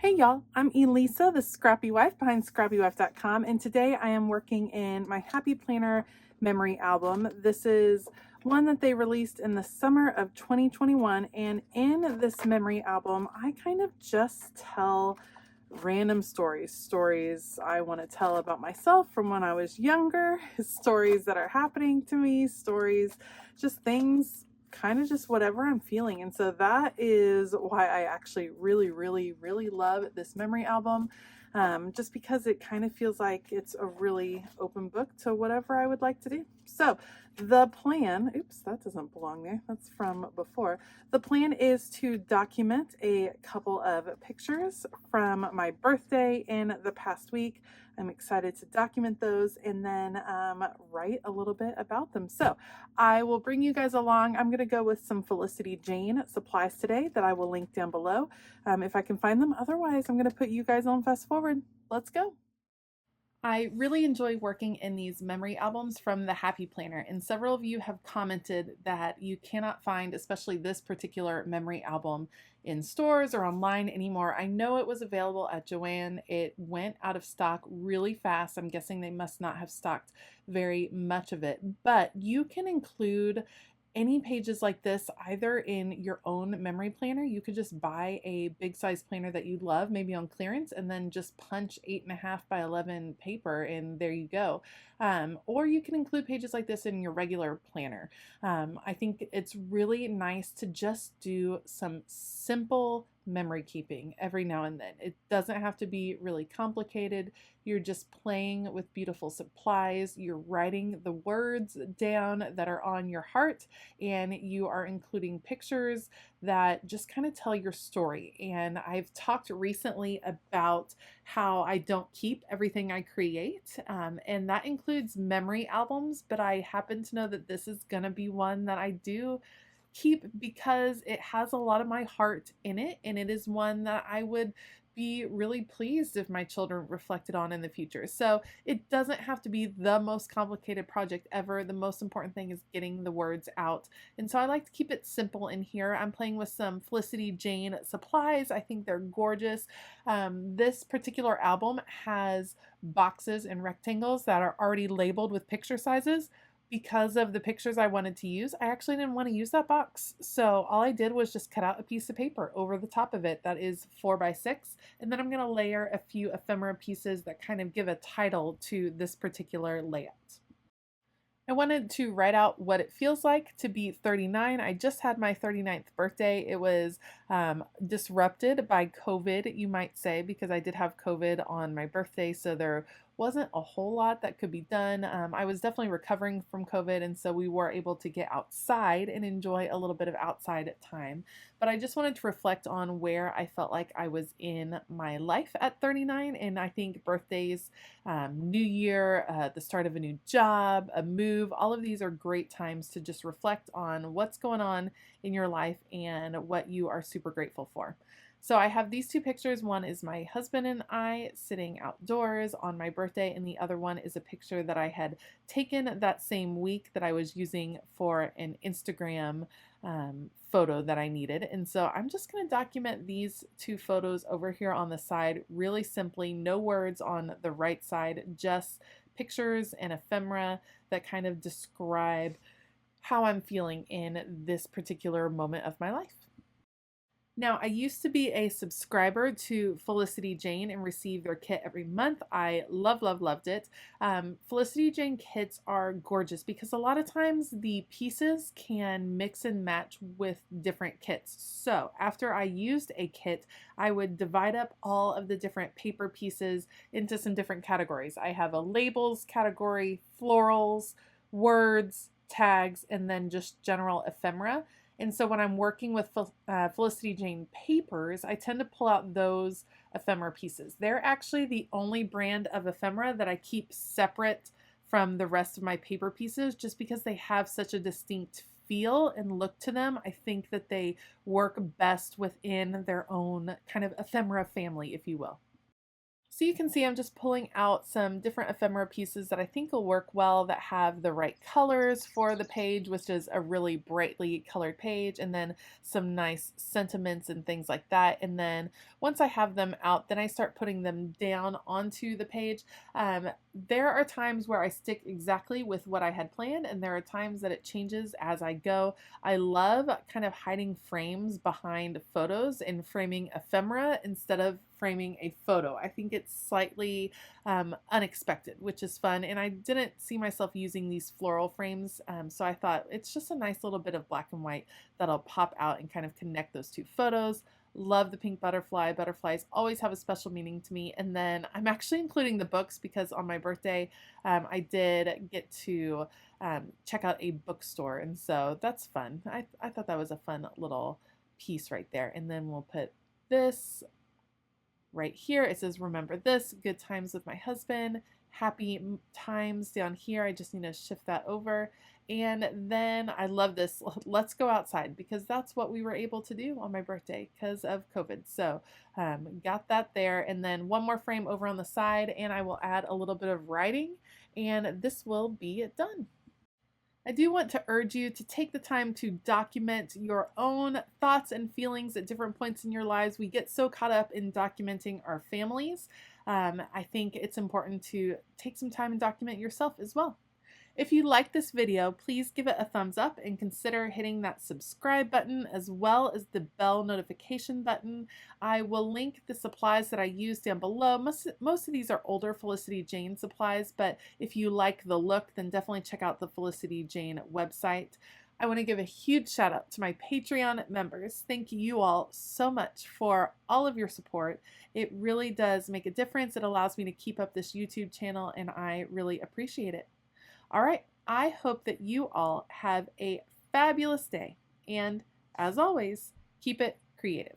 Hey y'all, I'm Elisa, the Scrappy Wife behind ScrappyWife.com, and today I am working in my Happy Planner memory album. This is one that they released in the summer of 2021, and in this memory album, I kind of just tell random stories I want to tell about myself from when I was younger, stories that are happening to me, stories, just things, kind of just whatever I'm feeling. And so that is why I actually really love this memory album. Just because it kind of feels like it's a really open book to whatever I would like to do. So the plan, oops, that doesn't belong there. That's from before. The plan is to document a couple of pictures from my birthday in the past week. I'm excited to document those and then write a little bit about them. So I will bring you guys along. I'm going to go with some Felicity Jane supplies today that I will link down below if I can find them. Otherwise, I'm going to put you guys on fast forward. Let's go. I really enjoy working in these memory albums from the Happy Planner, and several of you have commented that you cannot find, especially this particular memory album, in stores or online anymore. I know it was available at Joann. It went out of stock really fast. I'm guessing they must not have stocked very much of it, but you can include any pages like this either in your own memory planner. You could just buy a big size planner that you love, maybe on clearance, and then just punch 8.5 by 11 paper and there you go. Or you can include pages like this in your regular planner. I think it's really nice to just do some simple memory keeping every now and then. It doesn't have to be really complicated. You're just playing with beautiful supplies. You're writing the words down that are on your heart, and you are including pictures that just kind of tell your story. And I've talked recently about how I don't keep everything I create, and that includes memory albums, but I happen to know that this is going to be one that I do keep because it has a lot of my heart in it, and it is one that I would be really pleased if my children reflected on in the future. So it doesn't have to be the most complicated project ever. The most important thing is getting the words out. And so I like to keep it simple in here. I'm playing with some Felicity Jane supplies. I think they're gorgeous. This particular album has boxes and rectangles that are already labeled with picture sizes. Because of the pictures I wanted to use, I actually didn't want to use that box. So all I did was just cut out a piece of paper over the top of it that is 4 by 6. And then I'm going to layer a few ephemera pieces that kind of give a title to this particular layout. I wanted to write out what it feels like to be 39. I just had my 39th birthday. It was disrupted by COVID, you might say, because I did have COVID on my birthday, so there wasn't a whole lot that could be done. I was definitely recovering from COVID, and so we were able to get outside and enjoy a little bit of outside time. But I just wanted to reflect on where I felt like I was in my life at 39, and I think birthdays, New Year, the start of a new job, a move, all of these are great times to just reflect on what's going on in your life and what you are super grateful for. So I have these two pictures. One is my husband and I sitting outdoors on my birthday, and the other one is a picture that I had taken that same week that I was using for an Instagram photo that I needed. And so I'm just going to document these two photos over here on the side really simply. No words on the right side, just pictures and ephemera that kind of describe how I'm feeling in this particular moment of my life. Now, I used to be a subscriber to Felicity Jane and receive their kit every month. I loved it. Felicity Jane kits are gorgeous because a lot of times the pieces can mix and match with different kits. So after I used a kit, I would divide up all of the different paper pieces into some different categories. I have a labels category, florals, words, tags, and then just general ephemera. And so when I'm working with Felicity Jane papers, I tend to pull out those ephemera pieces. They're actually the only brand of ephemera that I keep separate from the rest of my paper pieces just because they have such a distinct feel and look to them. I think that they work best within their own kind of ephemera family, if you will. So you can see I'm just pulling out some different ephemera pieces that I think will work well, that have the right colors for the page, which is a really brightly colored page, and then some nice sentiments and things like that. And then once I have them out, then I start putting them down onto the page. There are times where I stick exactly with what I had planned, and there are times that it changes as I go. I love kind of hiding frames behind photos and framing ephemera instead of framing a photo. I think it's slightly unexpected, which is fun. And I didn't see myself using these floral frames, so I thought it's just a nice little bit of black and white that'll pop out and kind of connect those two photos. Love the pink butterfly. Butterflies always have a special meaning to me. And then I'm actually including the books because on my birthday, I did get to check out a bookstore. And so that's fun. I thought that was a fun little piece right there. And then we'll put this right here. It says, remember this, good times with my husband, happy times down here. I just need to shift that over. And then I love this, let's go outside, because that's what we were able to do on my birthday because of COVID. So got that there. And then one more frame over on the side, and I will add a little bit of writing, and this will be done. I do want to urge you to take the time to document your own thoughts and feelings at different points in your lives. We get so caught up in documenting our families. I think it's important to take some time and document yourself as well. If you like this video, please give it a thumbs up and consider hitting that subscribe button as well as the bell notification button. I will link the supplies that I use down below. Most of these are older Felicity Jane supplies, but if you like the look, then definitely check out the Felicity Jane website. I want to give a huge shout out to my Patreon members. Thank you all so much for all of your support. It really does make a difference. It allows me to keep up this YouTube channel, and I really appreciate it. All right, I hope that you all have a fabulous day, and as always, keep it creative.